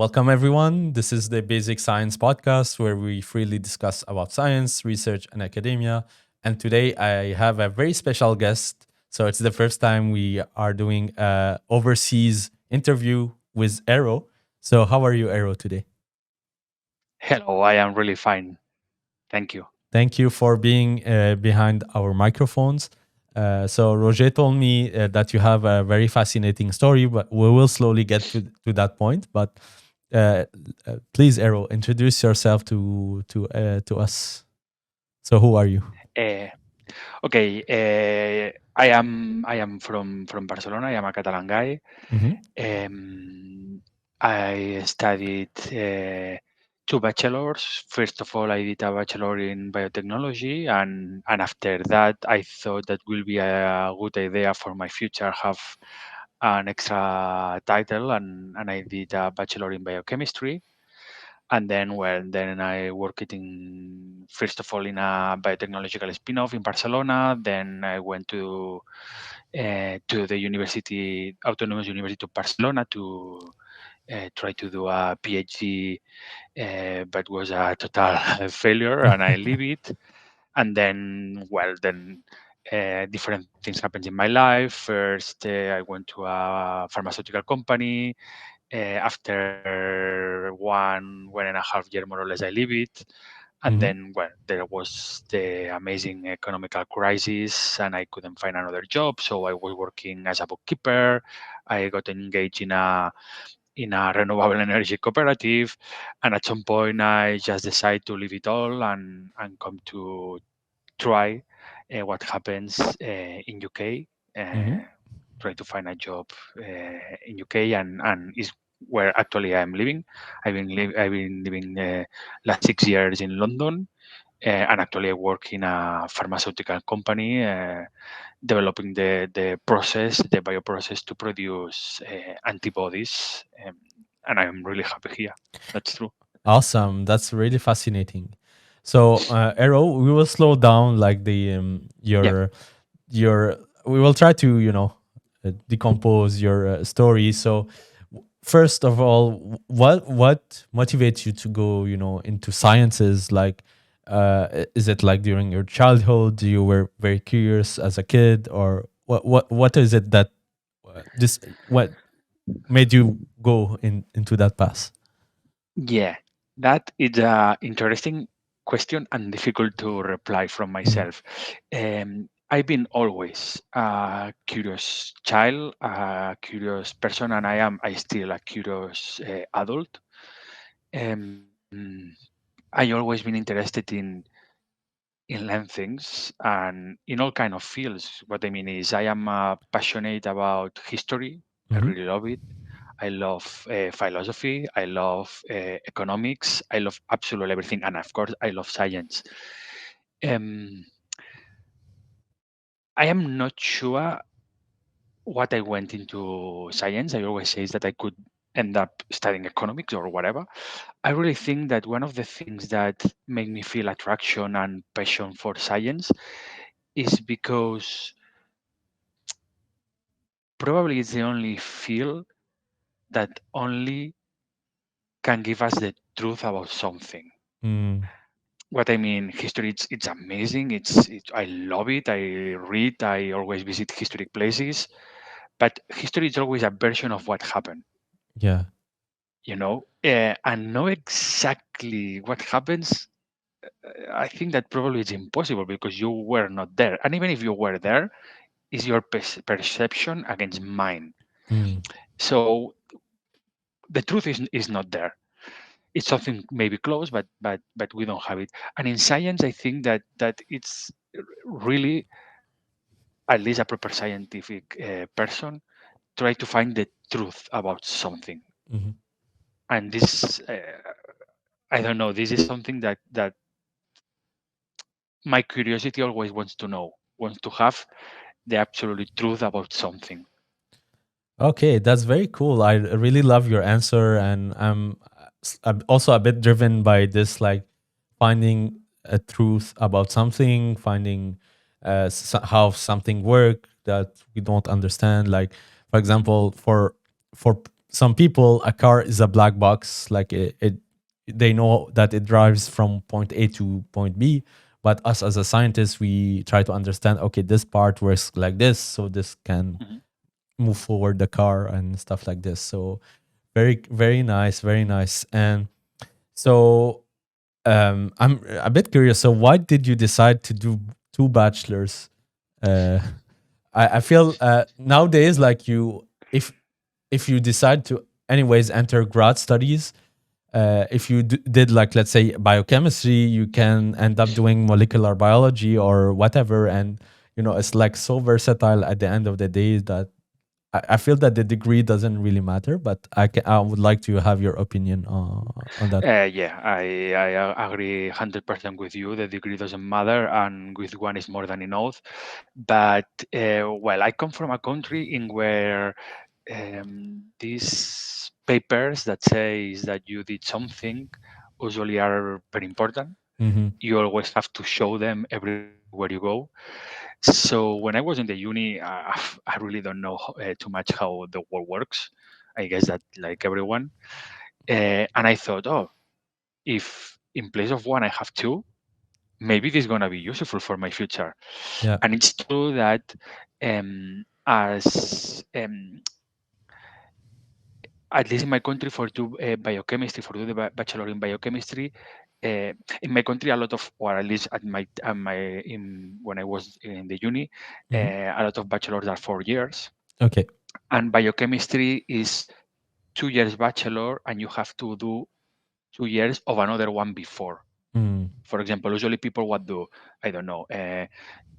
welcome everyone. This is the Basic Science Podcast where we freely discuss about science, research, and academia. And today I have a very special guest. So it's the first time we are doing a overseas interview with Ero. So how are you, Ero, today? Hello, I am really fine. Thank you. Thank you for being behind our microphones. So Roger told me that you have a very fascinating story, but we will slowly get to that point. But uh, please, Errol, introduce yourself to us. So, who are you? Uh, okay, I am from Barcelona. I am a Catalan guy. Hmm. I studied two bachelors. First of all, I did a bachelor in biotechnology, and after that, I thought that will be a good idea for my future have an extra title, and I did a bachelor in biochemistry. And then, well, then I worked in first of all in a biotechnological spin-off in Barcelona. Then I went to the University Autonomous University of Barcelona to try to do a PhD, but was a total failure, and I leave it. And then, well, then different things happened in my life. First, I went to a pharmaceutical company. After 1.5 year more or less, I leave it. And Hmm. then, well, there was the amazing economical crisis, and I couldn't find another job. So I was working as a bookkeeper. I got engaged in a renewable energy cooperative, and at some point, I just decided to leave it all and come to try what happens in UK. Hmm. Try to find a job in UK, and is where actually I'm living. I've been living last 6 years in London, and actually I work in a pharmaceutical company developing the process, the bioprocess to produce antibodies, and I'm really happy here. That's true. Awesome. That's really fascinating. So, Errol, we will slow down like the Yeah. your. We will try to decompose your story. So, first of all, what motivates you to go into sciences? Like, is it like during your childhood you were very curious as a kid, or what is it that this what made you go into that path? Yeah, that is a interesting question and difficult to reply from Mhm. myself. I've been always a curious child, a curious person, and I still a curious adult. Um, I always been interested in learn things and in all kind of fields. What I mean is, I am passionate about history. I Mhm. really love it. I love philosophy. I love economics. I love absolutely everything, and of course, I love science. Um, I am not sure what I went into science. I always say is that I could end up studying economics or whatever. I really think that one of the things that make me feel attraction and passion for science is because probably it's the only field that only can give us the truth about something. Mm. What I mean, history, it's amazing. I love it. I read. I always visit historic places. But history is always a version of what happened. Yeah. And know exactly what happens. I think that probably is impossible because you were not there. And even if you were there, is your perception against mine. Mm. So the truth is not there. It's something maybe close, but we don't have it. And in science, I think that it's really, at least a proper scientific person, try to find the truth about something. Mhm. And this, I don't know, this is something that my curiosity always wants to know, wants to have the absolute truth about something. Okay, that's very cool. I really love your answer, and I'm also a bit driven by this, like finding a truth about something, finding how something work that we don't understand. Like, for example, for some people a car is a black box, like it they know that it drives from point A to point B, but us as a scientist we try to understand, okay, this part works like this, so this can Mhm. move forward the car and stuff like this. So very nice, very nice. And so I'm a bit curious, so why did you decide to do two bachelors? uh I feel nowadays, like, you, if you decide to anyways enter grad studies, if you did, like, let's say biochemistry, you can end up doing molecular biology or whatever, and it's like so versatile at the end of the day that I feel that the degree doesn't really matter. But I would like to have your opinion on that. Yeah, I agree 100% with you. The degree doesn't matter, and with one is more than enough. But well, I come from a country in where these papers that says that you did something usually are very important. Mm-hmm. You always have to show them everywhere you go. So when I was in the uni, I really don't know too much how the world works. I guess that like everyone, and I thought, oh, if in place of one I have two, maybe this is gonna be useful for my future. Yeah. And it's true that as at least in my country, for do biochemistry, for do the bachelor in biochemistry, in my country a lot of, or at least at my in when I was in the uni, Mm-hmm. a lot of bachelors are 4 years, Okay. and biochemistry is 2 years bachelor, and you have to do 2 years of another one before. Mm. For example, usually people what do, I don't know,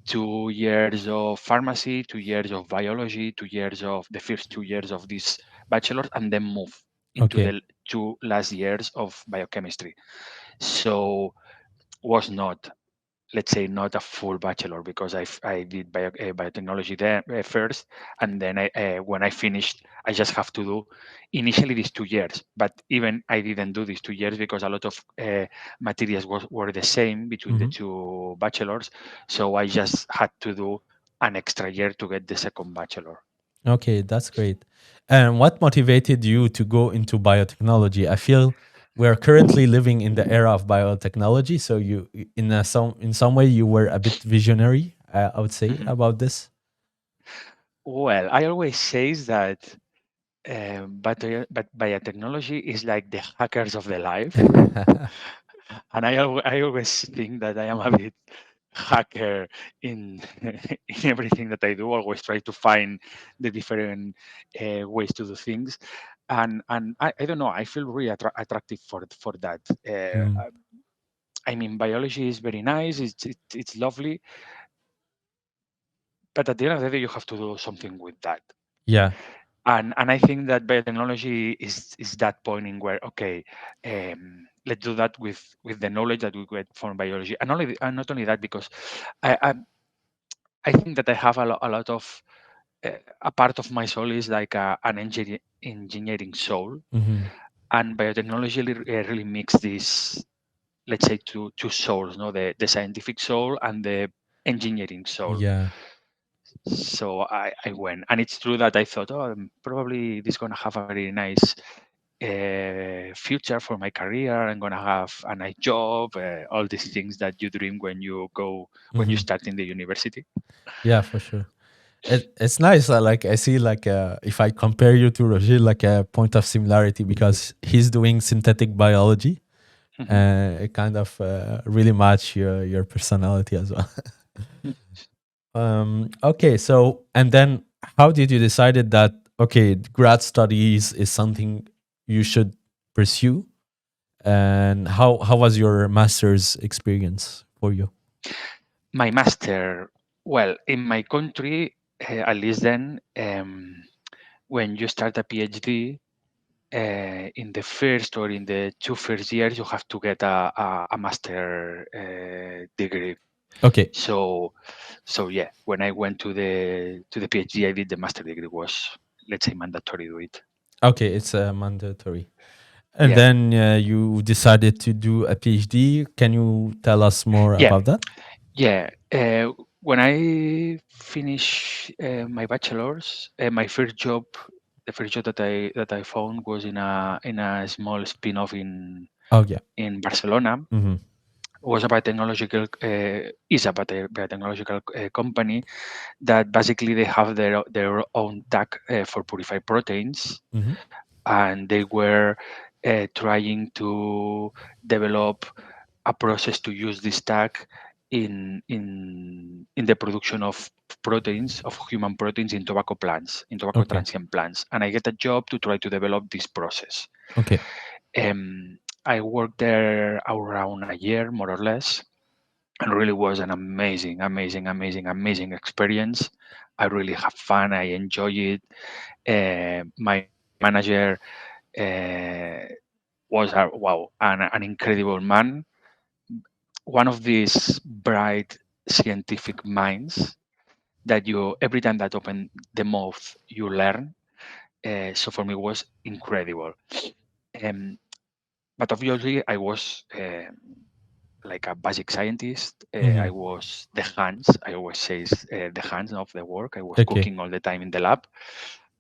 2 years of pharmacy, 2 years of biology, 2 years of the first 2 years of this bachelor, and then move into Okay. the 2 last years of biochemistry. So was not, let's say, not a full bachelor, because I did biotechnology there first, and then when I finished, I just have to do initially these 2 years. But even I didn't do these 2 years because a lot of materials were the same between the Mm-hmm. two bachelors, so I just had to do an extra year to get the second bachelor. Okay, that's great. And what motivated you to go into biotechnology? I feel we're currently living in the era of biotechnology, so in some way you were a bit visionary, I would say, Mhm. about this. Well, I always say that but biotechnology is like the hackers of the life. And I always think that I am a bit hacker in in everything that I do. Always try to find the different ways to do things, and I don't know. I feel really attractive for that. Mm, I mean, biology is very nice. It's lovely, but at the end of the day, you have to do something with that. yeah. And I think that biotechnology is that point in where, okay, let's do that with the knowledge that we get from biology, and not only that, because I I, I think that I have a lot of a part of my soul is like an engineering soul, Hmm. and biotechnology really mix this, let's say, two souls, no, the scientific soul and the engineering soul. Yeah. So I went, and it's true that I thought, oh, probably this is gonna have a very nice future for my career. I'm gonna have a nice job, all these things that you dream when you Hmm. start in the university. Yeah, for sure. It's nice. Like, I see, like, if I compare you to Roger, like, a point of similarity, because he's doing synthetic biology. Mhm. It kind of really match your personality as well. Okay, so, and then how did you decided that, okay, grad studies is something you should pursue, and how was your master's experience for you? My master, well, in my country, at least then, when you start a PhD, in the first or in the two first years, you have to get a master degree. Okay, So, so yeah, when I went to the PhD, I did the master degree. Was, let's say, mandatory to it. okay, it's mandatory. And Yeah, then you decided to do a PhD. Can you tell us more yeah, about that? yeah. When I finished my bachelor's, my first job the first job that I found was in a small spin-off Oh yeah. in Barcelona. Mm-hmm. Was a biotechnological is a biotechnological company that basically they have their own tag for purified proteins, Mm-hmm. and they were trying to develop a process to use this tag in the production of proteins, of human proteins, in tobacco plants, in tobacco Okay. transient plants. And I get a job to try to develop this process. Okay. um, I worked there around a year, more or less, and really was an amazing experience. I really have fun. I enjoy it. My manager was an incredible man, one of these bright scientific minds that you every time that open the mouth you learn. So for me it was incredible. Um, but obviously I was like a basic scientist. I Mm-hmm. was the hands. I always say the hands of the work. I was Okay. cooking all the time in the lab,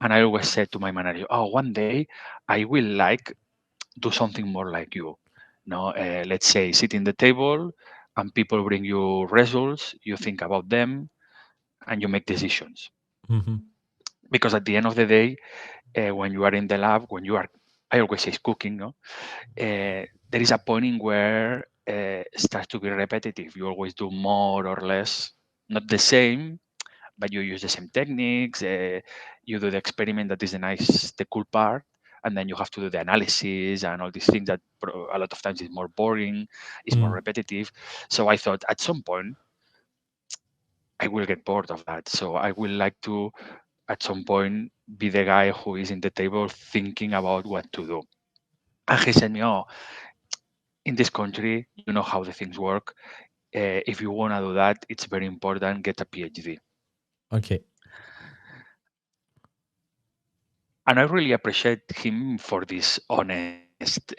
and I always said to my manager, "Oh, one day I will like do something more like you. No, let's say sit in the table, and people bring you results. You think about them, and you make decisions. Mm-hmm. Because at the end of the day, when you are in the lab, when you are, I always say cooking, no, there is a point in where it starts to be repetitive. You always do more or less, not the same, but you use the same techniques. You do the experiment that is the cool part, and then you have to do the analysis and all these things that a lot of times is more boring, is more Mm. repetitive. So I thought at some point I will get bored of that. So I will like to at some point be the guy who is in the table thinking about what to do. And he said me, "Oh, in this country, you know how the things work. If you want to do that, it's very important. Get a PhD." Okay. And I really appreciate him for this honest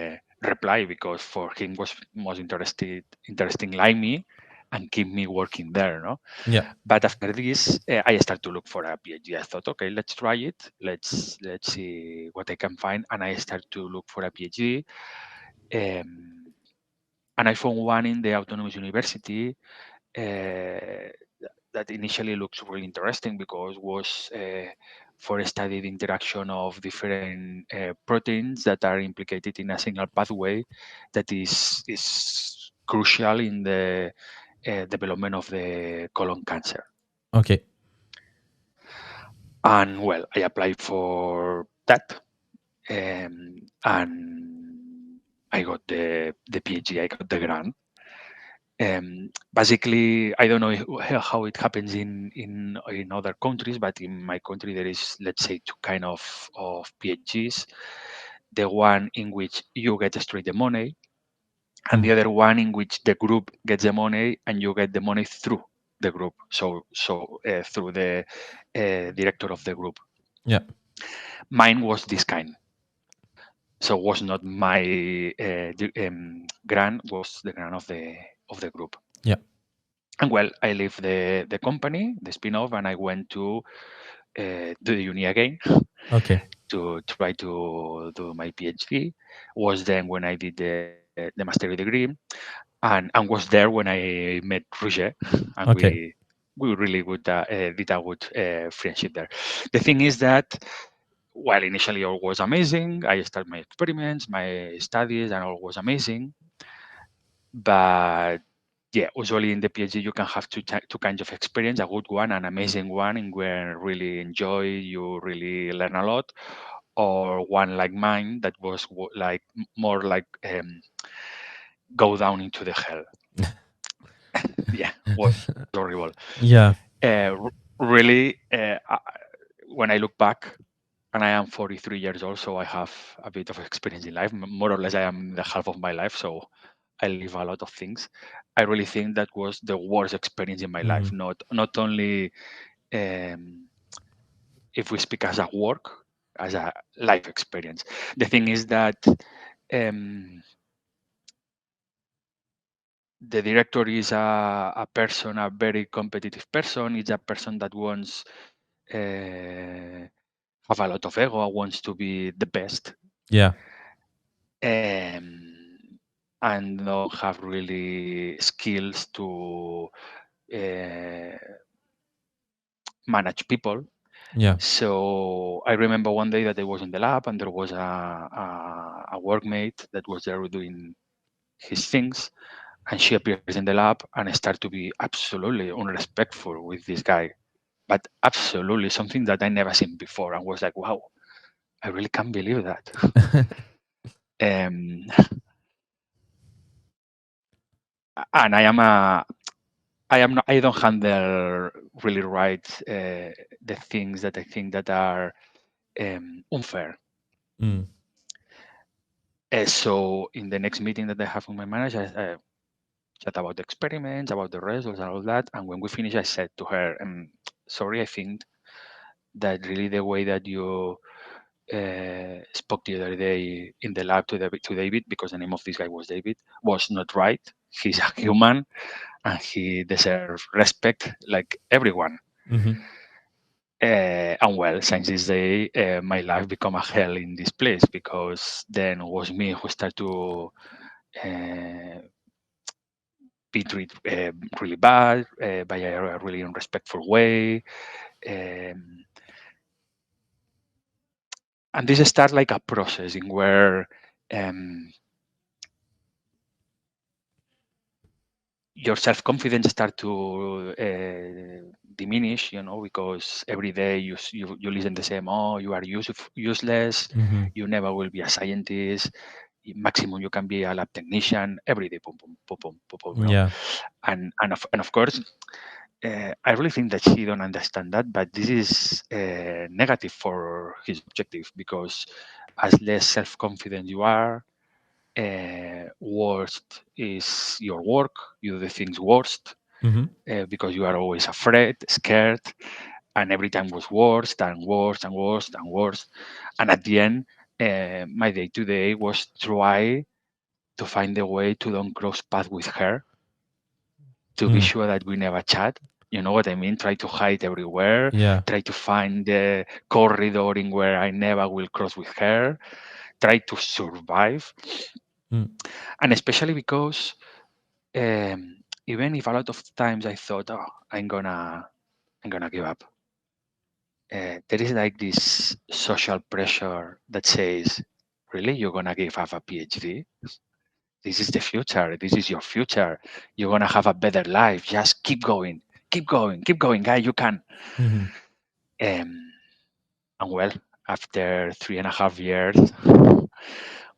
reply, because for him was most interesting like me and keep me working there. No, Yeah. but after this, I started to look for a PhD. I thought, okay, let's try it. Let's see what I can find, and I started to look for a PhD. Um, and I found one in the Autonomous University uh, that initially looks really interesting because was for study the interaction of different proteins that are implicated in a single pathway that is crucial in the development of the colon cancer. Okay. And well, I applied for that, and I got the PhD. I got the grant. Basically, I don't know how it happens in other countries, but in my country there is, let's say, two kind of PhDs. The one in which you get straight the money, and Mm. the other one in which the group gets the money and you get the money through the group. So through the director of the group. Yeah. Mine was this kind. So was not my grant, was the grant of the group. Yeah. And well, I left the company, the spin-off, and I went to do the uni again Okay. to try to do my PhD. Was then when I did the master degree, and was there when I met Roger, and Okay. we really good did a good friendship there. The thing is that while initially all was amazing, I started my experiments, my studies, and all was amazing. But yeah, usually in the PhD you can have two kinds of experience: a good one, an amazing one, and where really enjoy, you really learn a lot, or one like mine that was like more like go down into the hell. Yeah, was horrible. Yeah. Really, when I look back, and I am 43 years old, so I have a bit of experience in life. More or less, I am the half of my life, so I live a lot of things. I really think that was the worst experience in my life. Mm. Not only um, if we speak as a work, as a life experience. The thing is that um, the director is a person, a very competitive person. It's a person that wants uh, have a lot of ego and wants to be the best, Yeah. um, and don't have really skills to uh, manage people. Yeah. So I remember one day that I was in the lab and there was a workmate that was there doing his things, and she appears in the lab and I start to be absolutely unrespectful with this guy, but absolutely something that I never seen before, and was like, wow, I really can't believe that. um, and I don't handle really right the things that I think that are unfair. Mm. So in the next meeting that I have with my manager, I chat about the experiments, about the results, and all that. And when we finished, I said to her, "Sorry, I think that really the way that you spoke the other day in the lab to David, because the name of this guy was David, was not right. He's a human and he deserves respect like everyone." Mm-hmm. And well, since this day, my life become a hell in this place, because then was me who started to uh, be treated really bad by a really unrespectful way. Um, and this starts like a process in where um, your self-confidence start to diminish, because every day you listen the same, oh, you are useless, Mm-hmm. you never will be a scientist, maximum you can be a lab technician, every day, boom, boom, boom, boom, boom, boom. Yeah. And of course, I really think that she don't understand that, but this is negative for his objective, because as less self-confident you are, worst is your work. You do the things worst Mm-hmm. because you are always afraid, scared, and every time was worse and worse and worse and worse. And at the end, my day to day was try to find a way to don't cross path with her, to be Mm. sure that we never chat. You know what I mean? Try to hide everywhere. Yeah. Try to find the corridor in where I never will cross with her. Try to survive, Mm. and especially because even if a lot of times I thought, oh, I'm gonna give up. There is like this social pressure that says, really, you're gonna give up a PhD? This is the future. This is your future. You're gonna have a better life. Just keep going, keep going, keep going, guy. You can. Mm-hmm. Um, and well, after 3.5 years,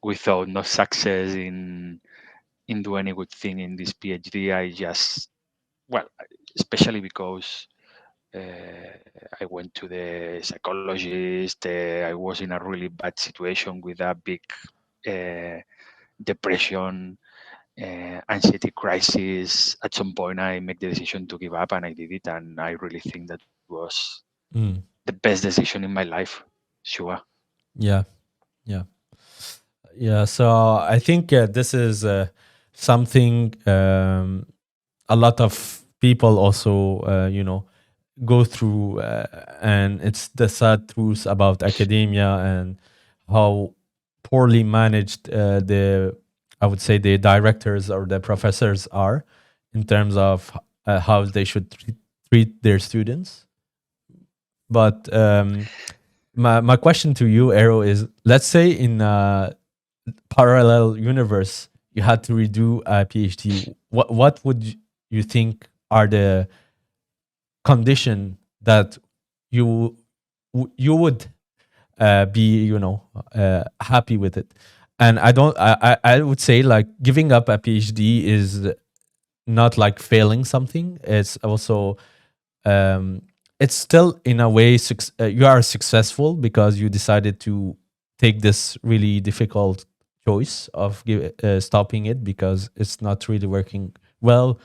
without no success in do any good thing in this PhD, I just, well, especially because I went to the psychologist. I was in a really bad situation with a big uh, depression, anxiety crisis. At some point, I made the decision to give up, and I did it. And I really think that was Mm. the best decision in my life. Sure. Yeah. Yeah. Yeah. So I think this is something a lot of people also, go through, and it's the sad truth about academia and how poorly managed I would say, the directors or the professors are in terms of how they should treat their students. But my question to you, Ero, is, let's say in a parallel universe you had to redo a PhD. What would you think are the condition that you you would be, happy with it? And I don't I would say, like, giving up a PhD is not like failing something. It's also, um, it's still in a way you are successful because you decided to take this really difficult choice of stopping it because it's not really working well,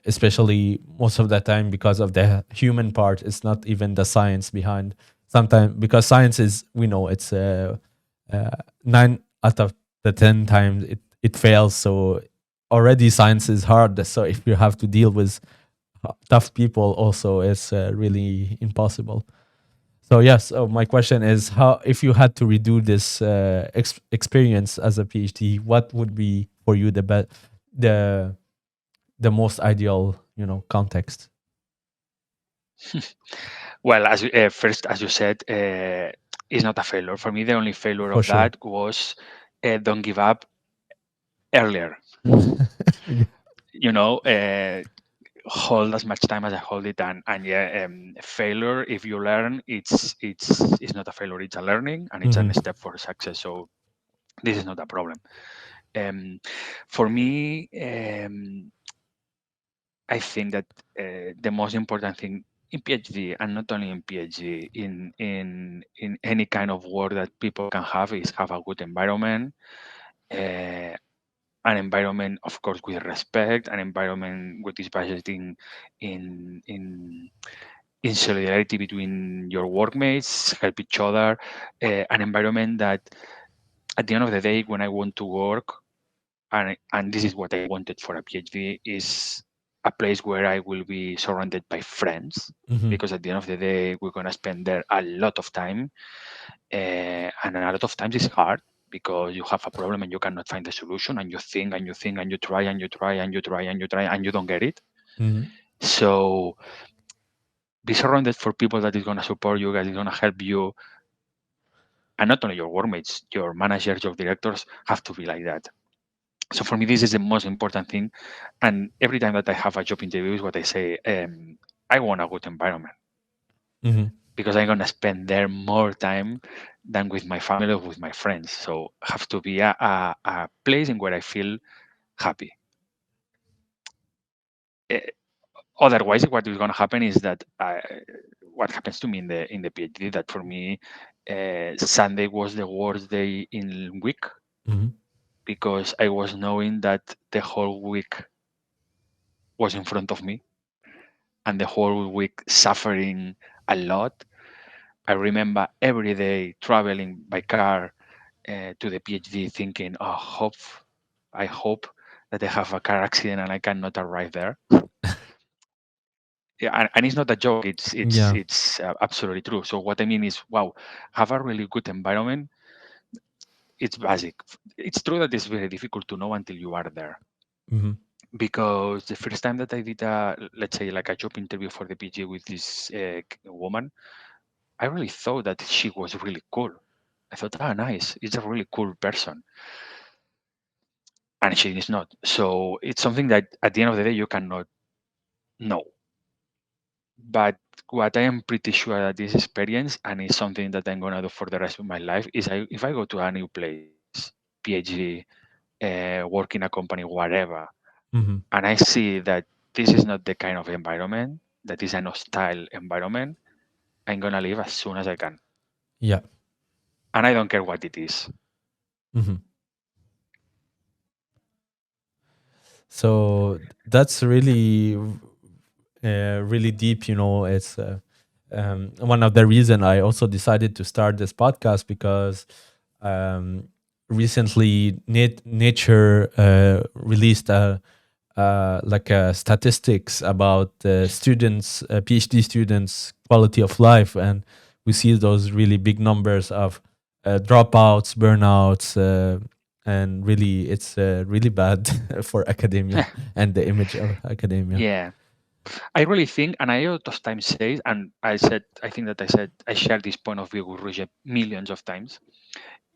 especially most of the time because of the human part. It's not even the science behind. Sometimes, because science is, we know, it's 9 out of the 10 times it fails. So already science is hard, so if you have to deal with tough people also, it's really impossible. So yes, my question is, how if you had to redo this experience as a PhD, what would be for you the the most ideal, context? Well, first, as you said, it's not a failure. For me, the only failure For of sure. that was don't give up earlier. Yeah. You know, hold as much time as I hold it, and yeah, failure. If you learn, it's not a failure. It's a learning, and it's a Mhm. step for success. So this is not a problem. Um, for me, I think that the most important thing in PhD, and not only in PhD, in any kind of work that people can have, is have a good environment, uh, an environment, of course, with respect, an environment which is based in in in solidarity between your workmates, help each other, an environment that, at the end of the day, when I want to work, and this is what I wanted for a PhD, is a place where I will be surrounded by friends, Mhm. because at the end of the day we're gonna spend there a lot of time, and a lot of times it's hard because you have a problem and you cannot find the solution, and you think and you think and you try and you try and you try and you try and you don't get it. Mhm. So be surrounded for people that is gonna support you, that is gonna help you, and not only your workmates, your managers, your directors have to be like that. So for me, this is the most important thing. And every time that I have a job interview, is what I say: I want a good environment, Mhm. because I'm gonna spend there more time than with my family or with my friends. So have to be a place in where I feel happy. Eh, Otherwise, what is gonna happen is that what happens to me in the PhD, that for me, Sunday was the worst day in week, Mhm. because I was knowing that the whole week was in front of me, and the whole week suffering a lot. I remember every day traveling by car to the PhD, thinking, "Oh, I hope that I have a car accident and I cannot arrive there." Yeah, and it's not a joke. Yeah. It's absolutely true. So what I mean is, wow, have a really good environment. It's basic. It's true that it's very difficult to know until you are there. Mhm. Because the first time that I did let's say, like a job interview for the PG with this woman, I really thought that she was really cool. I thought, ah, nice. It's a really cool person. And she is not. So it's something that at the end of the day you cannot know. But what I am pretty sure that this experience, and it's something that I'm gonna do for the rest of my life, is if I go to a new place, PhD, work in a company, whatever, Mhm. and I see that this is not the kind of environment, that is an hostile environment, I'm gonna leave as soon as I can. Yeah. And I don't care what it is. Mhm. So that's really really deep. It's one of the reason I also decided to start this podcast, because um, recently Nature released like statistics about students, PhD students, quality of life, and we see those really big numbers of dropouts, burnouts, and really, it's really bad for academia and the image of academia. Yeah. I really think, and I a lot of times say, and I think that I shared this point of view with Roger millions of times.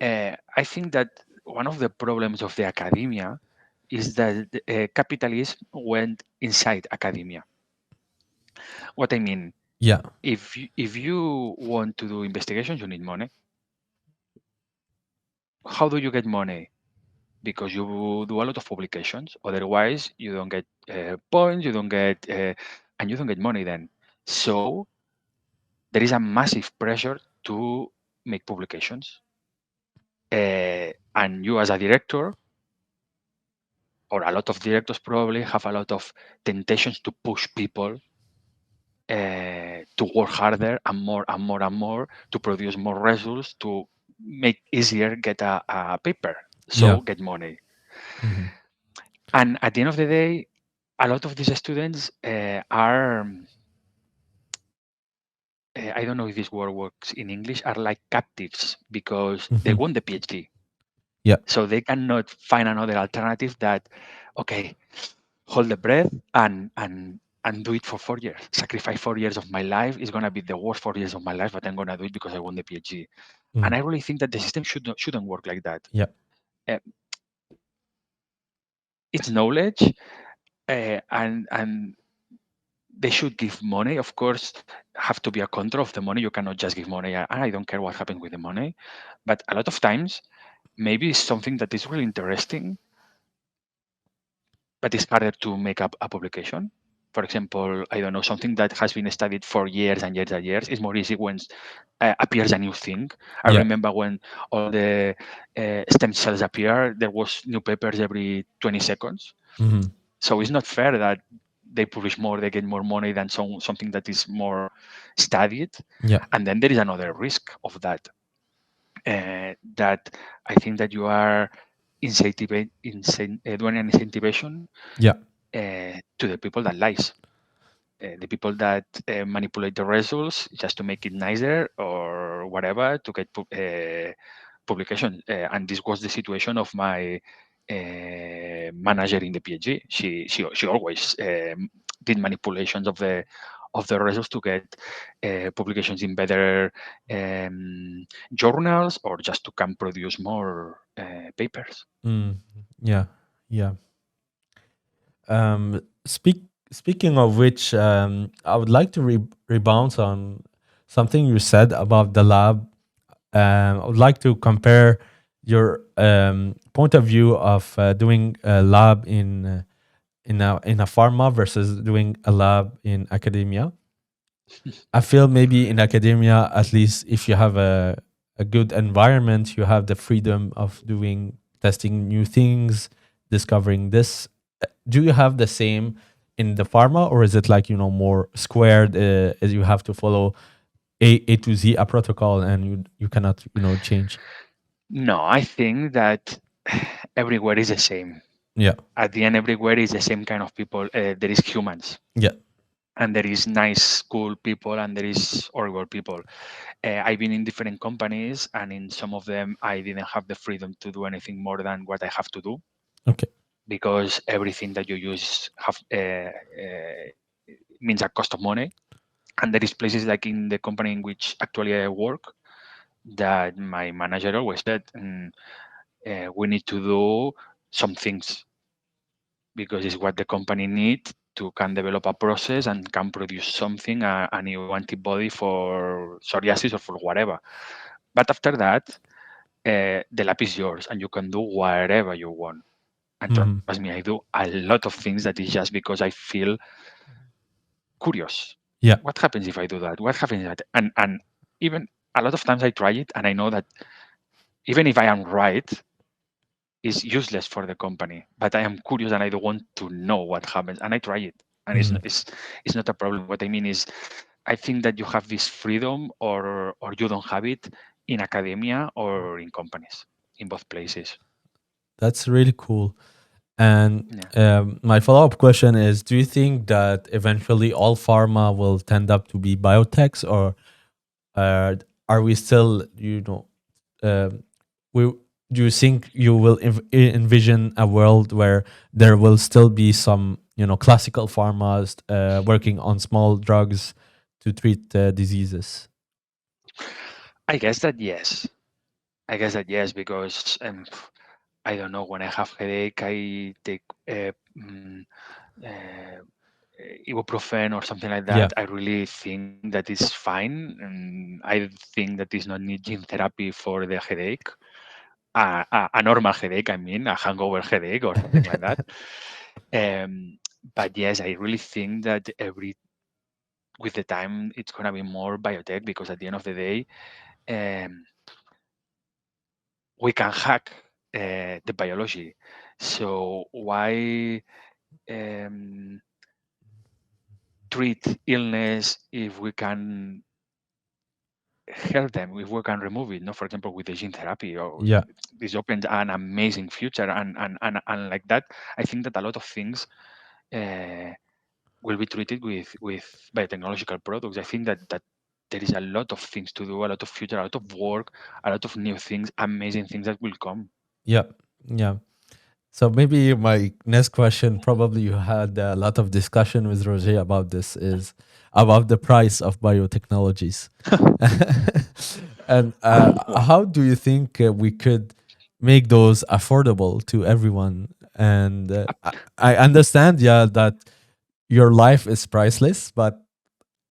I think that one of the problems of the academia is that capitalism went inside academia. What I mean, Yeah. if you want to do investigations, you need money. How do you get money? Because you do a lot of publications. Otherwise, you don't get points, you don't get, and you don't get money then. So there is a massive pressure to make publications. And you, as a director, or a lot of directors probably, have a lot of temptations to push people to work harder and more and more and more, to produce more results, to make easier get a paper, Yeah. so get money. Hmm. And at the end of the day, a lot of these students are I don't know if this word works in English, are like captives because they Hmm. want the PhD. Yeah. So they cannot find another alternative that, okay, hold the breath and do it for 4 years. Sacrifice 4 years of my life. It's gonna be the worst 4 years of my life, but I'm gonna do it because I want the PhD. And Mm. I really think that the system shouldn't work like that. Yeah. Uh, it's knowledge, and they should give money. Of course, have to be a control of the money. You cannot just give money. And I don't care what happens with the money. But a lot of times, maybe it's something that is really interesting, but it's harder to make up a publication. For example, I don't know, something that has been studied for years and years and years is more easy when appears a new thing. I Yeah. remember when all the stem cells appear, there was new papers every 20 seconds. Hmm. So it's not fair that they publish more, they get more money than something that is more studied. Yeah. And then there is another risk of that, that I think that you are doing an incentivation Yeah. to the people that lies, the people that manipulate the results just to make it nicer or whatever to get publication. And this was the situation of my manager in the PhD. She always did manipulations of the results to get publications in better journals or just to can produce more papers. Mm. Yeah. Yeah. Speaking of which, I would like to rebound on something you said about the lab. I would like to compare your point of view of doing a lab in a pharma versus doing a lab in academia. I feel maybe in academia, at least if you have a good environment, you have the freedom of doing testing new things, discovering this. Do you have the same in the pharma, or is it like more squared? As you have to follow A to Z a protocol, and you cannot change. No, I think that everywhere is the same. Yeah, At the end, everywhere is the same kind of people. There is humans, yeah, and there is nice, cool people, and there is horrible people. I've been in different companies, and in some of them, I didn't have the freedom to do anything more than what I have to do okay, because everything that you use means a cost of money. And there is places like in the company in which actually I work that my manager always said, we need to do some things because it's what the company needs to can develop a process and can produce something, a new antibody for psoriasis or for whatever. But after that, the lab is yours and you can do whatever you want. And trust hmm, me, I do a lot of things that is just because I feel curious. yeah, What happens if I do that? What happens if that? And even a lot of times I try it and I know that even if I am right, is useless for the company. But I am curious and I don't want to know what happens, and I try it, and hmm, it's not a problem. What I mean is, I think that you have this freedom, or you don't have it in academia or in companies, in both places. that's really cool. And Yeah. my follow up question is: do you think that eventually all pharma will tend up to be biotechs, or are we still, um, we do you think you will envision a world where there will still be some classical pharmas working on small drugs to treat diseases? I guess that yes. I guess that yes, because I don't know, when I have headache, I take uh, ibuprofen or something like Yeah. that. I really think that is fine, and I think that is not need gene therapy for the headache. A normal headache, I mean, a hangover headache or something like that. But yes, I really think that with the time it's gonna be more biotech because at the end of the day, um, we can hack the biology. So why um, treat illness if we can help them, if we can remove it? No, for example, with the gene therapy, or Yeah. this opens an amazing future, and like that, I think that a lot of things uh, will be treated with biotechnological products. I think that there is a lot of things to do, a lot of future, a lot of work, a lot of new things, amazing things that will come. Yeah. Yeah. So maybe my next question, probably you had a lot of discussion with Roger about this, is about the price of biotechnologies. And Well, how do you think we could make those affordable to everyone? And I understand, yeah, that your life is priceless, but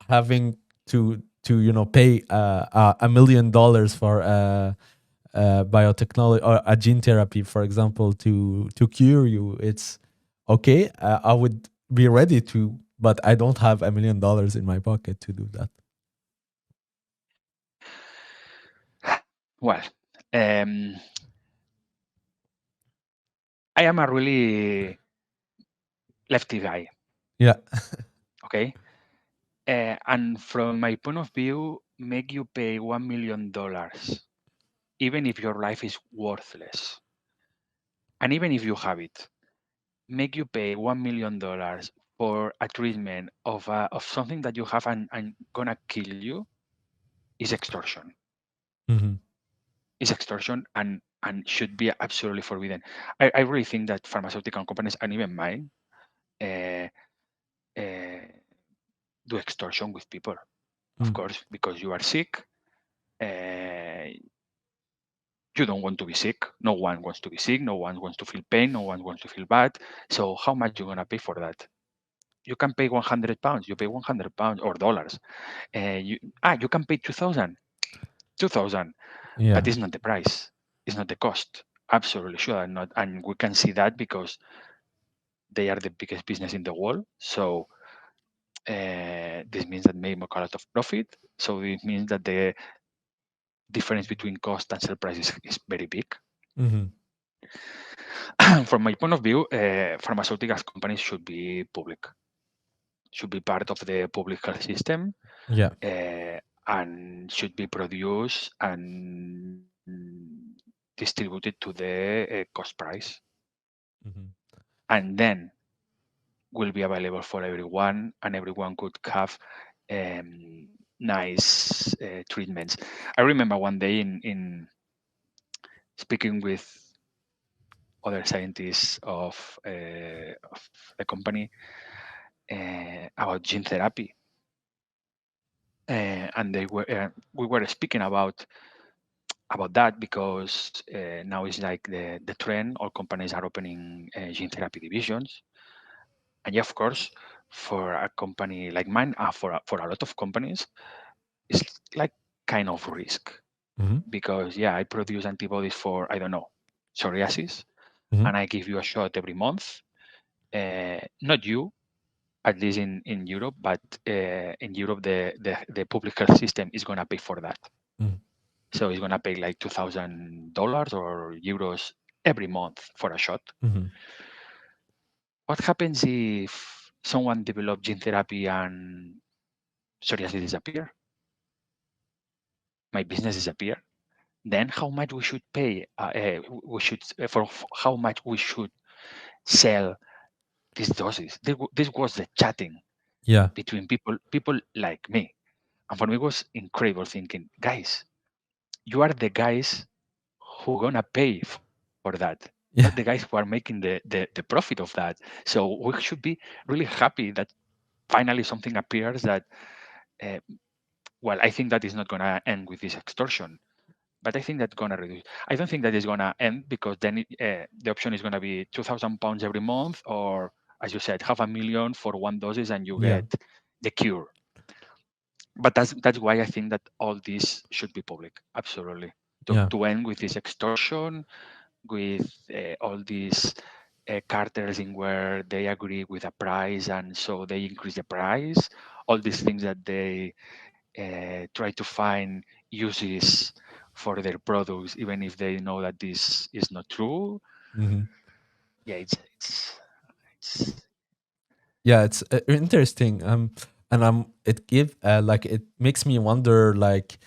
having to pay $1 million for biotechnology or a gene therapy, for example, to cure you, it's okay. I would be ready to, but I don't have $1 million in my pocket to do that. well, um, I am a really lefty guy. Yeah. Okay, and from my point of view, make you pay $1 million, even if your life is worthless, and even if you have it, make you pay $1 million for a treatment of something that you have and gonna kill you is extortion. Hmm. Is extortion and should be absolutely forbidden. I really think that pharmaceutical companies and even mine uh, uh, do extortion with people, of course, because you are sick. Uh, you don't want to be sick. No one wants to be sick. No one wants to feel pain. No one wants to feel bad. So how much you gonna pay for that? You can pay £100. You pay £100 or dollars. You can pay 2,000, 2,000, but Yeah. it's not the price. It's not the cost. Absolutely sure not, and we can see that because they are the biggest business in the world. So this means that they make a lot of profit. So it means that the difference between cost and sell price is very big. Hmm. From my point of view, pharmaceutical companies should be public, should be part of the public health system, Yeah. uh, and should be produced and distributed to the cost price, Hmm. and then will be available for everyone, and everyone could have nice treatments. I remember one day in speaking with other scientists of the company about gene therapy, and they were we were speaking about that because now it's like the trend. All companies are opening gene therapy divisions, and yeah, of course, for a company like mine, for a lot of companies, it's like kind of risk Hmm. because yeah, I produce antibodies for, I don't know, psoriasis, Hmm. and I give you a shot every month. Not you, at least in Europe, but in Europe the public health system is gonna pay for that. So it's gonna pay like $2,000 or euros every month for a shot. Hmm. What happens if someone develop gene therapy and psoriasis disappear? My business disappear. Then how much we should pay? We should how much we should sell these doses. This was the chatting Yeah. between people like me, and for me it was incredible thinking, guys, you are the guys who gonna pay for that. You are the guys Yeah. who are making the profit of that. So we should be really happy that finally something appears that. Uh, well, I think that is not gonna end with this extortion, but I think that's gonna reduce. I don't think that is gonna end because then the option is gonna be £2,000 every month, or as you said, half a million for one doses, and you Yeah. get the cure. But that's why I think that all this should be public, absolutely, Yeah. to end with this extortion, with all these cartels in where they agree with a price and so they increase the price. All these things that they try to find uses for their products, even if they know that this is not true. Hmm. Yeah, it's Yeah, it's interesting. And it give like it makes me wonder, like,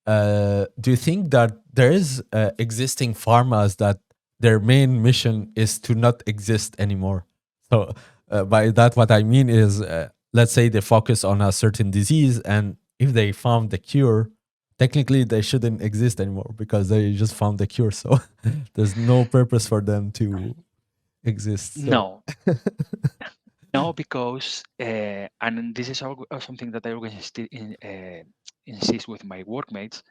do you think that there is existing pharmas that their main mission is to not exist anymore? So by that, what I mean is, let's say they focus on a certain disease, and if they found the cure, technically they shouldn't exist anymore because they just found the cure. So there's no purpose for them to exist. So No, no, because and this is something that I always insist with my workmates.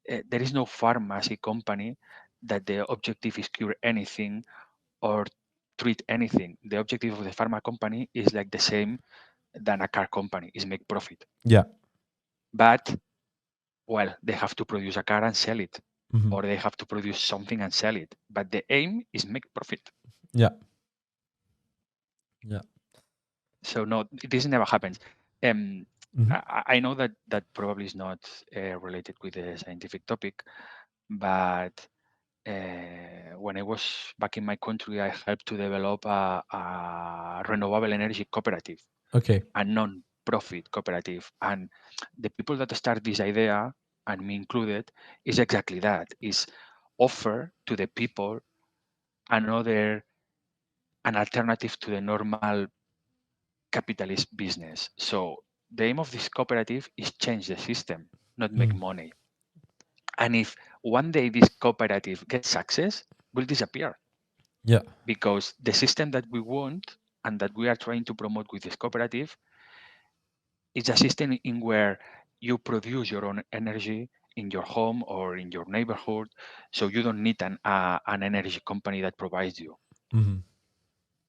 There is no pharmacy company that the objective is cure anything or treat anything. The objective of the pharma company is like the same than a car company, is make profit. yeah. But well, they have to produce a car and sell it, Hmm. or they have to produce something and sell it. But the aim is make profit. Yeah. Yeah. So no, this never happens. Um, Hmm. I know that that probably is not related with the scientific topic, but when I was back in my country, I helped to develop a renewable energy cooperative, Okay. a non-profit cooperative, and the people that start this idea, and me included, is exactly that: is offer to the people another an alternative to the normal capitalist business. So the aim of this cooperative is change the system, not make Mm. money. And if one day this cooperative gets success, will disappear Yeah. because the system that we want and that we are trying to promote with this cooperative is a system in where you produce your own energy in your home or in your neighborhood, so you don't need an energy company that provides you. Hmm.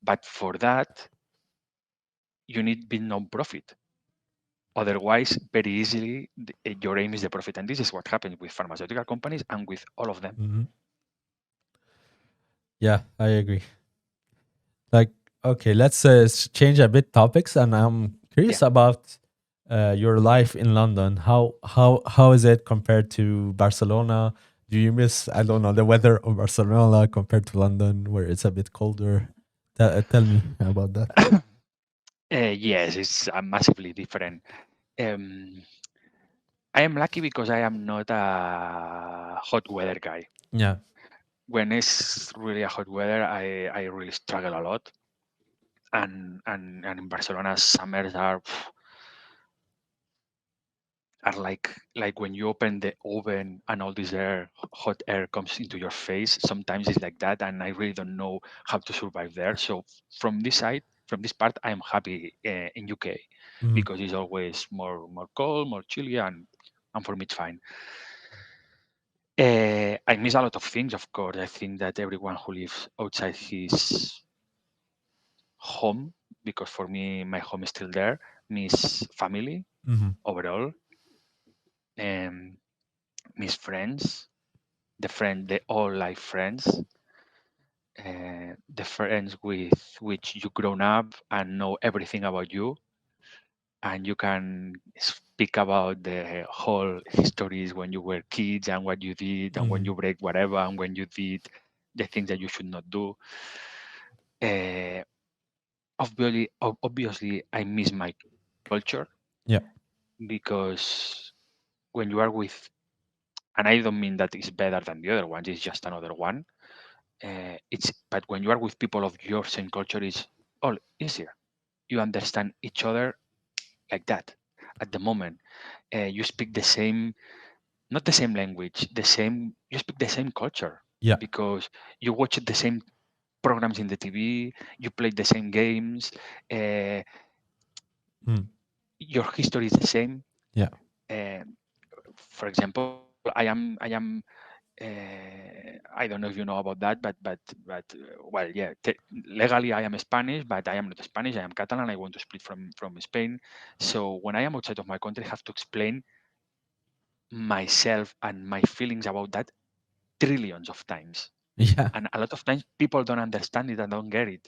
But for that, you need be non-profit. Otherwise, very easily, your aim is the profit. And this is what happens with pharmaceutical companies and with all of them. Hmm. Yeah, I agree. Like, okay, let's change a bit topics, and I'm Yeah. curious about your life in London. How is it compared to Barcelona? Do you miss, I don't know, the weather of Barcelona compared to London, where it's a bit colder? Tell me about that. Yes, it's massively different. Um, I am lucky because I am not a hot weather guy. Yeah. When it's really a hot weather, I really struggle a lot. And in Barcelona, summers are like when you open the oven and all this hot air comes into your face. Sometimes it's like that, and I really don't know how to survive there. So from this side, from this part, I am happy in UK Hmm. because it's always more cold, more chilly, and for me it's fine. I miss a lot of things, of course. I think that everyone who lives outside his home, because for me my home is still there, miss family Hmm. overall, and miss friends, the all life friends, the friends with which you grown up and know everything about you, and you can speak about the whole histories when you were kids and what you did and when Hmm. you break whatever and when you did the things that you should not do. Uh, obviously, I miss my culture Yeah. because when you are with, and I don't mean that it's better than the other ones, it's just another one. It's but when you are with people of your same culture, it's all easier. You understand each other like that. At the moment, you speak the same, not the same language, the same. You speak the same culture Yeah. because you watch the same programs in the TV. You play the same games. Uh, Mm. your history is the same. Yeah. Um, for example, I am I don't know if you know about that, but well, yeah. Legally, I am Spanish, but I am not Spanish. I am Catalan. I want to split from Spain. So when I am outside of my country, I have to explain myself and my feelings about that trillions of times. Yeah. And a lot of times, people don't understand it and don't get it.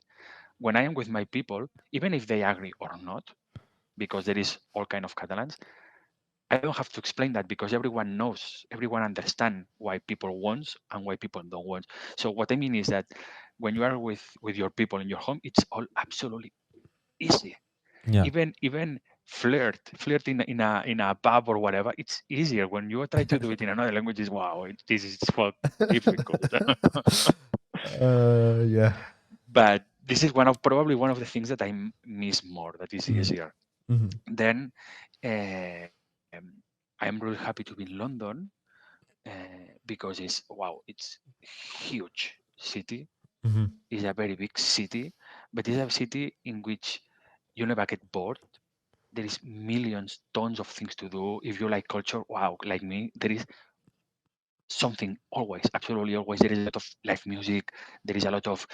When I am with my people, even if they agree or not, because there is all kind of Catalans, I don't have to explain that because everyone knows, everyone understands why people want and why people don't want. So what I mean is that when you are with your people in your home, it's all absolutely easy. Yeah. Even flirt in a pub or whatever, it's easier. When you try to do it in another language, is wow, this is fuck difficult. Yeah. But this is probably one of the things that I miss more. That is Hmm. easier. Hmm. Then. Uh, I am really happy to be in London because it's huge city. Hmm. It's a very big city, but it's a city in which you never get bored. There is millions, tons of things to do. If you like culture, wow, like me, there is something always, absolutely always. There is a lot of live music. There is a lot of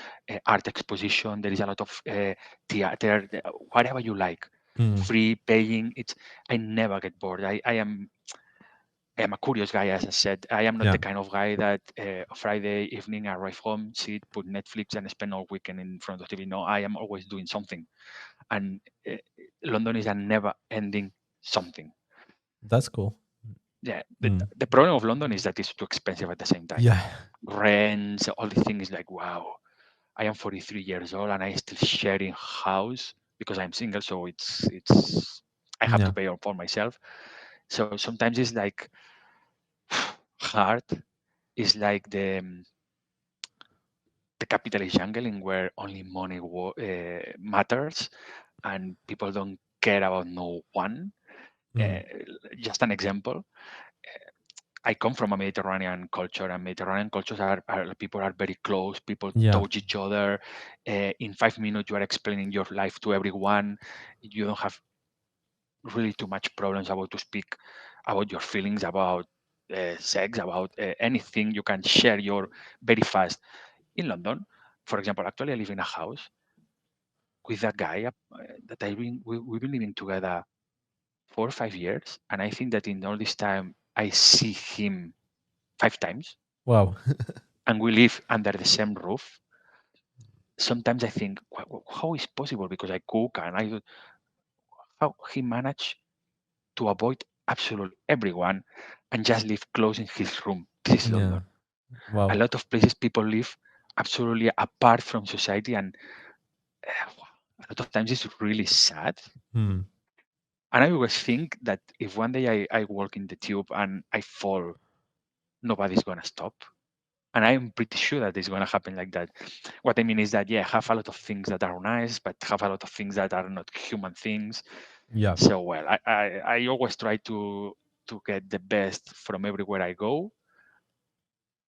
art exposition. There is a lot of theater, whatever you like, Mm. free, paying. It's I never get bored. I am a curious guy, as I said. I am not the Yeah, kind of guy that Friday evening I arrive home, sit, put Netflix, and spend all weekend in front of TV. No, I am always doing something, and London is a never-ending something. that's cool. Yeah, Mm. the problem of London is that it's too expensive at the same time. Yeah, Rents, all these things, like wow. I am 43 years old and I still sharing house because I'm single, so it's I have to yeah, pay all for myself. So sometimes it's like hard. It's like the capitalist jungle in where only money matters and people don't care about no one. Uh, mm. just an example. I come from a Mediterranean culture, and Mediterranean cultures are people are very close. People Yeah, touch each other. In 5 minutes, you are explaining your life to everyone. You don't have really too much problems about to speak about your feelings, about sex, about anything. You can share your very fast. In London, for example, actually, I live in a house with a guy that we've been living together 4 or 5 years, and I think that in all this time I see him 5 times wow. and we live under the same roof. Sometimes I think, how is possible? Because I cook and how he managed to avoid absolutely everyone and just live close in his room. This is Yeah, London. A wow. lot of places people live absolutely apart from society, and a lot of times it's really sad. Mm. And I always think that if one day I walk in the tube and I fall, nobody's gonna stop. And I'm pretty sure that it's gonna happen like that. What I mean is that yeah, have a lot of things that are nice, but have a lot of things that are not human things. Yeah. So well, I always try to get the best from everywhere I go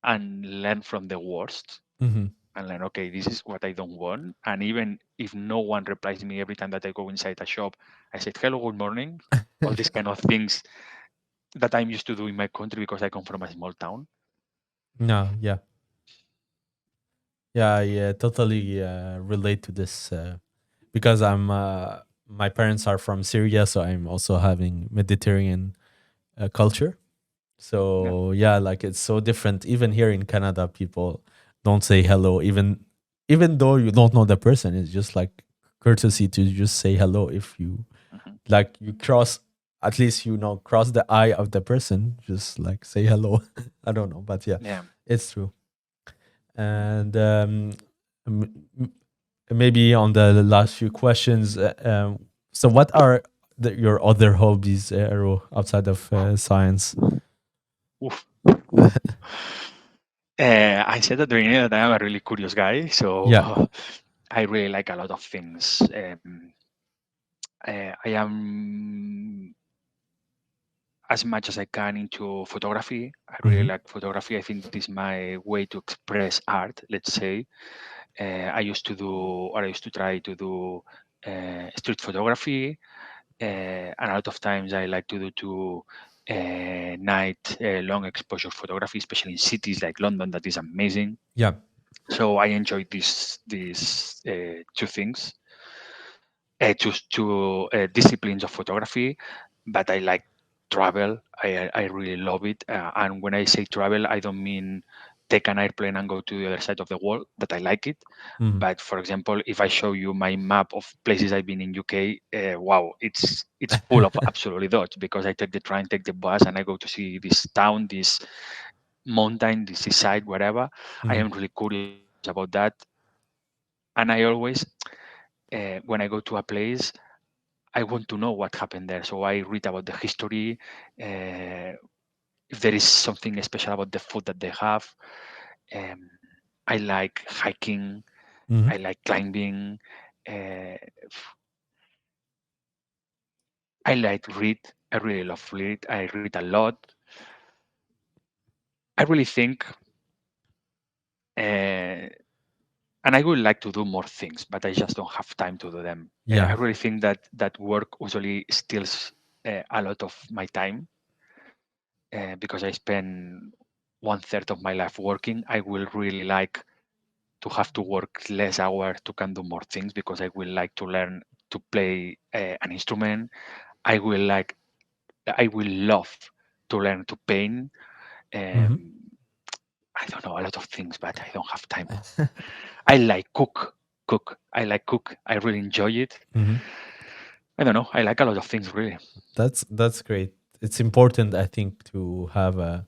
and learn from the worst Hmm. and learn, okay, this is what I don't want. And even if no one replies me every time that I go inside a shop, I said hello, good morning, all these kind of things that I'm used to do in my country because I come from a small town. No, yeah, yeah, yeah. Totally relate to this because I'm. My parents are from Syria, so I'm also having Mediterranean culture. Yeah. So yeah, like it's so different. Even here in Canada, people don't say hello, even though you don't know the person. It's just like courtesy to just say hello if you Mhm. like you cross. At least cross the eye of the person. Just like say hello. I don't know, but yeah, Yeah. it's true. And m- m- maybe on the last few questions. So, what are your other hobbies, Ero, outside of science? Oof. I said at the beginning that I am a really curious guy, so Yeah. I really like a lot of things. I am as much as I can into photography. I really Hmm. like photography. I think that is my way to express art. Let's say I used to do, or I used to try to do street photography, and a lot of times I like to do night long exposure photography, especially in cities like London. That is amazing. Yeah. So I enjoy these two things, two disciplines of photography. But I like travel. I really love it. And when I say travel, I don't mean take an airplane and go to the other side of the world. That I like it. Hmm. But for example, if I show you my map of places I've been in UK, wow, it's full of absolutely dots because I take the train, take the bus, and I go to see this town, this mountain, this seaside, whatever. I Hmm. am really curious about that, and I always, when I go to a place, I want to know what happened there. So I read about the history, if there is something special about the food that they have. Um, I like hiking. Hmm. I like climbing. Uh, I like read. I really love read. I read a lot. I really think, uh, and I would like to do more things, but I just don't have time to do them. I Yeah. really think that work usually steals a lot of my time because I spend one third of my life working. I will really like to have to work less hours to can do more things because I will like to learn to play an instrument. I will like I will love to learn to paint. Hmm. Um, I don't know a lot of things, but I don't have time. I like cook. I like cook. I really enjoy it. Hmm. I don't know. I like a lot of things really. That's great. It's important, I think, to have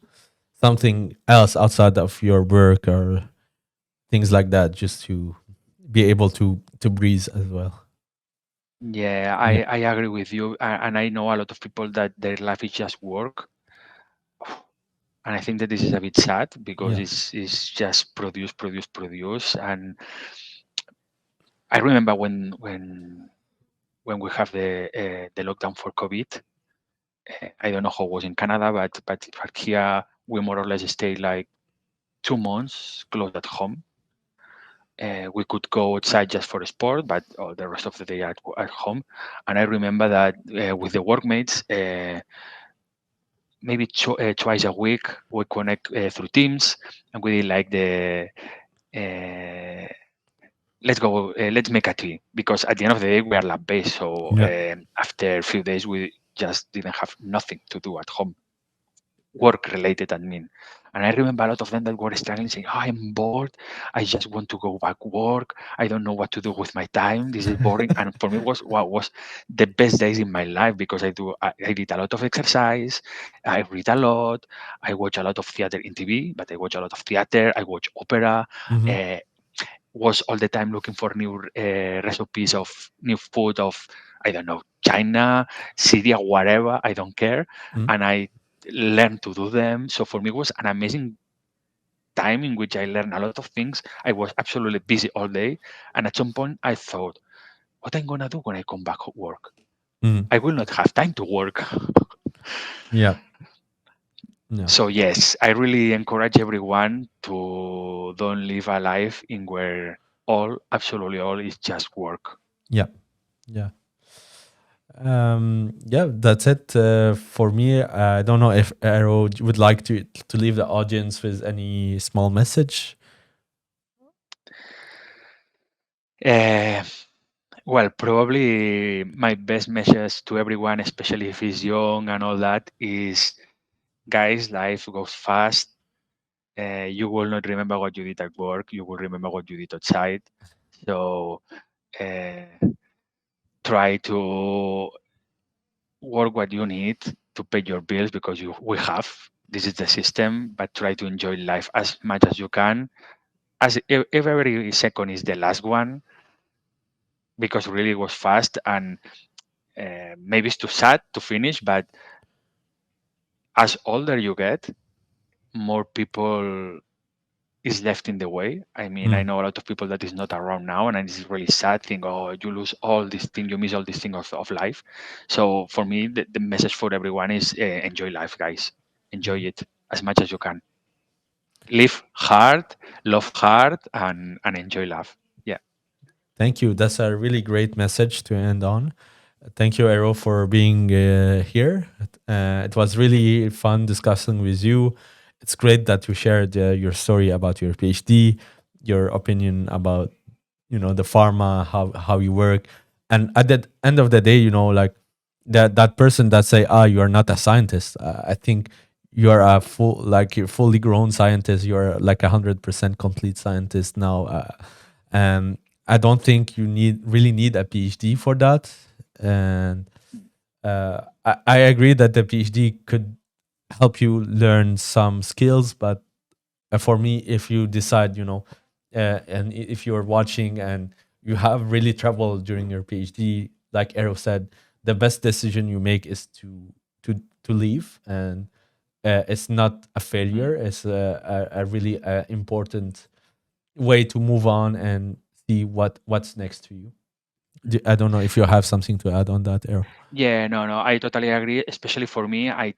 something else outside of your work or things like that, just to be able to breathe as well. Yeah, Yeah. I agree with you, and I know a lot of people that their life is just work, and I think that this is a bit sad because Yeah. it's just produce. And I remember when we have the lockdown for COVID. I don't know how it was in Canada, but here we more or less stayed like 2 months closed at home. We could go outside just for sport, but the rest of the day at home. And I remember that with the workmates, maybe twice a week we connect through Teams, and we did like the uh, let's make a tea because at the end of the day we are lab based. So Yeah. after a few days we just didn't have nothing to do at home work related admin. And I remember a lot of them that were struggling saying, oh, I'm bored. I just want to go back work. I don't know what to do with my time. This is boring. And for me was what was the best days in my life because I did a lot of exercise. I read a lot. I watch a lot of theater in TV, but I watch a lot of theater. I watch opera. Hmm. Uh, was all the time looking for new recipes of new food of I don't know China, Syria, whatever. I don't care, Hmm. and I learned to do them. So for me, it was an amazing time in which I learned a lot of things. I was absolutely busy all day, and at some point, I thought, what I'm gonna do when I come back to work? Hmm. I will not have time to work. Yeah. Yeah. So yes, I really encourage everyone to don't live a life in where absolutely all is just work. Yeah. Yeah. Yeah, that's it for me. I don't know if Ero would like to leave the audience with any small message. Uh, well, probably my best message to everyone, especially if he's young and all that, is guys, life goes fast. You will not remember what you did at work. You will remember what you did outside. So uh, try to work what you need to pay your bills because we have. This is the system, but try to enjoy life as much as you can. As if every second is the last one, because really it was fast and maybe it's too sad to finish, but as older you get, more people is left in the way. I mean, I Mm. know a lot of people that is not around now, and it's really sad thing. Oh, you lose all these things, you miss all these things of life. So for me, the message for everyone is enjoy life, guys. Enjoy Mhm. it as much as you can. Live hard, love hard, and enjoy life. Yeah. Thank you. That's a really great message to end on. Thank you, Ero, for being here. It was really fun discussing with you. It's great that you shared your story about your PhD, your opinion about the pharma, how you work, and at the end of the day, like that person that say, you are not a scientist. I think you are a you're fully grown scientist. You're like 100% complete scientist now. And I don't think you really need a PhD for that. And I agree that the PhD could help you learn some skills, but for me, if you decide, and if you're watching and you have really trouble during your PhD, like Ero said, the best decision you make is to leave, and it's not a failure. Mm. It's a really important way to move on and see what's next to you. I don't know if you have something to add on that, Ero. Yeah, no, no, I totally agree. Especially for me, I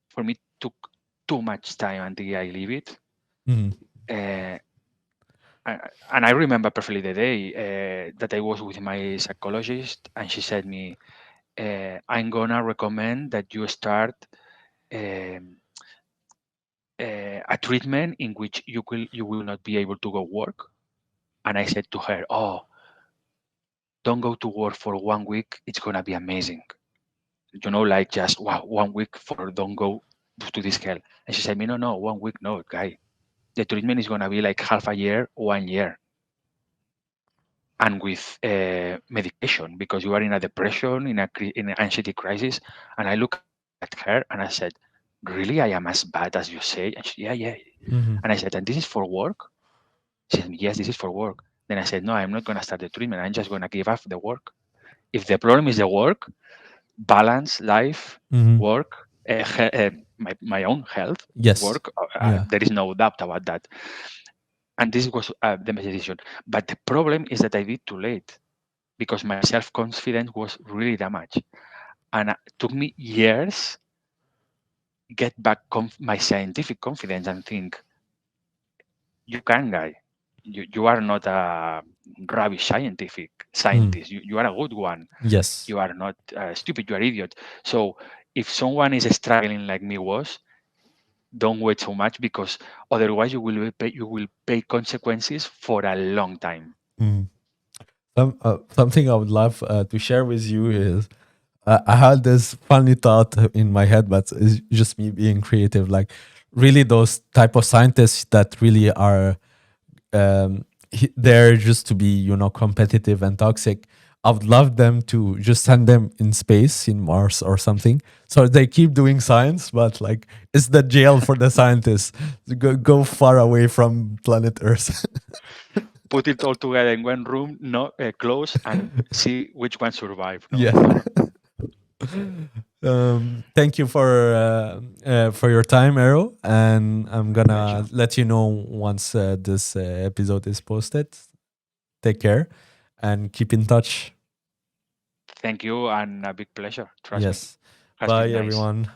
for me took too much time until I leave it. Mhm. Uh, and I remember perfectly the day that I was with my psychologist, and she said me, "I'm gonna recommend that you start um, a treatment in which you will not be able to go work." And I said to her, "Oh, don't go to work for 1 week. It's gonna be amazing. Like just wow, 1 week for don't go to this hell." And she said me, "No, no, 1 week, no, guy. The treatment is gonna be like half a year, 1 year, and with medication because you are in a depression, in an anxiety crisis." And I look at her and I said, "Really, I am as bad as you say?" And she, "Yeah, yeah." Mhm. And I said, "And this is for work?" She said, "Yes, this is for work." Then I said, "No, I'm not gonna start the treatment. I'm just gonna give up the work. If the problem is the work, balance life, Mhm. work, my own health, Yes. work. Yeah. There is no doubt about that." And this was the decision. But the problem is that I did too late because my self confidence was really damaged, and it took me years get back my scientific confidence and think you can, guy. You are not a rubbish Mm. scientist. You are a good one. Yes. You are not stupid. You are idiot. So if someone is struggling like me was, don't wait so much because otherwise you will pay consequences for a long time. Mm. Something I would love to share with you is I had this funny thought in my head, but it's just me being creative. Like, really, those type of scientists that really are there just to be, competitive and toxic. I would love them to just send them in space, in Mars or something. So they keep doing science, but like it's the jail for the scientists. Go far away from planet Earth. Put it all together in one room, no close, and see which one survive. No, Yeah. Thank you for your time, Ero, and I'm pleasure. gonna let you know once this episode is posted. Take care and keep in touch. Thank you, and a big pleasure. Trust me, Yes. has Bye, been nice. everyone.